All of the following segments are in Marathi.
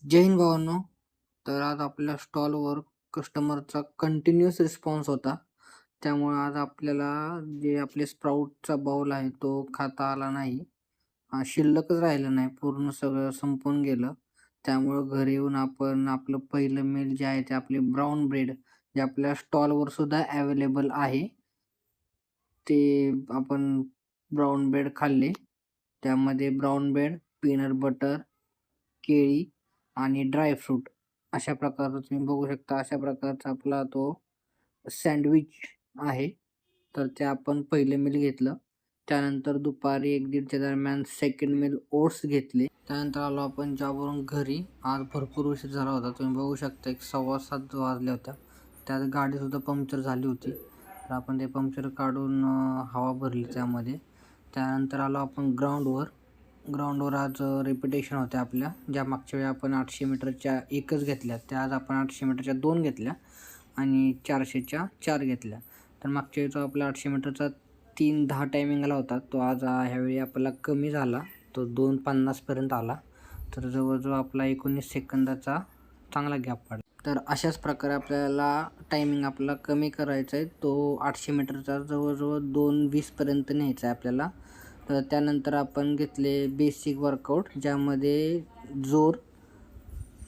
जय हिंद भावांनो. तर आज आपल्या स्टॉलवर कस्टमरचा कंटिन्यूअस रिस्पॉन्स होता. त्यामुळे आज आपल्याला जे आपले स्प्राउटचा बाउल आहे तो खाता आला नाही. शिल्लकच राहिलं नाही. पूर्ण सगळं संपून गेलं. त्यामुळं घरी येऊन आपण आपलं पहिलं मील जे आहे ते आपले ब्राउन ब्रेड जे आपल्या स्टॉलवर सुद्धा अवेलेबल आहे. ते आपण ब्राउन ब्रेड खाल्ले. त्यामध्ये ब्राउन ब्रेड, पीनट बटर, केळी आणि ड्रायफ्रूट अशा प्रकारचं तुम्ही बघू शकता. अशा प्रकारचा आपला तो सँडविच आहे. तर ते आपण पहिलं मील घेतलं. त्यानंतर दुपारी 1-1:30च्या दरम्यान सेकंड मील ओट्स घेतले. त्यानंतर आलो आपण जॉबवरून घरी. आज भरपूर उशीर झाला होता. तुम्ही बघू शकता 6:15 वाजल्या होत्या. त्यात गाडीसुद्धा पंक्चर झाली होती. तर आपण ते पंक्चर काढून हवा भरली त्यामध्ये. त्यानंतर आलो आपण ग्राउंडवर आज रिपिटेशन होत्या आपल्या. ज्या मागच्या वेळी आपण 800 मीटरच्या एकच घेतल्या, त्या आज आपण 800 मीटरच्या 2 घेतल्या आणि 400च्या 4 घेतल्या. तर मागच्या वेळी जो आपला 800 मीटरचा 3:10 टायमिंगला होता, तो आज ह्यावेळी आपला कमी झाला. तो 2:50पर्यंत आला. तर जवळजवळ आपला 19 सेकंदाचा चांगला गॅप पडला. तर अशाच प्रकारे आपल्याला टायमिंग आपला कमी करायचा आहे. तो 800 मीटरचा जवळजवळ 2:20पर्यंत न्यायचा आहे आपल्याला. तर त्यानंतर आपण घेतले बेसिक वर्कआउट, ज्यामध्ये जोर,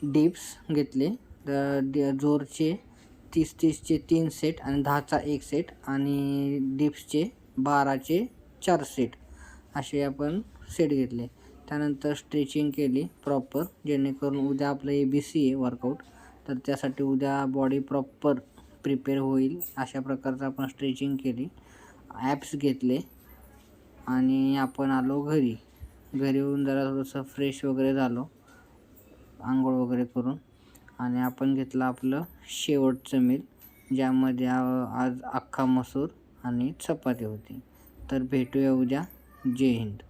डिप्स घेतले. तर जोरचे 30-30चे 3 सेट आणि 10चा 1 सेट आणि डिप्सचे 12चे 4 सेट असे आपण सेट घेतले. त्यानंतर स्ट्रेचिंग केली प्रॉपर, जेणेकरून उद्या आपलं ABC आहे वर्कआउट. तर त्यासाठी उद्या बॉडी प्रॉपर प्रिपेअर होईल अशा प्रकारचं आपण स्ट्रेचिंग केली. ॲप्स घेतले आणि आपण आलो घरी. घरी येऊन जरा थोडंसं फ्रेश वगैरे झालो, आंघोळ वगैरे करून, आणि आपण घेतलं आपलं शेवटचं मील, ज्यामध्ये आज अख्खा मसूर आणि चपाती होती. तर भेटूया उद्या. जय हिंद.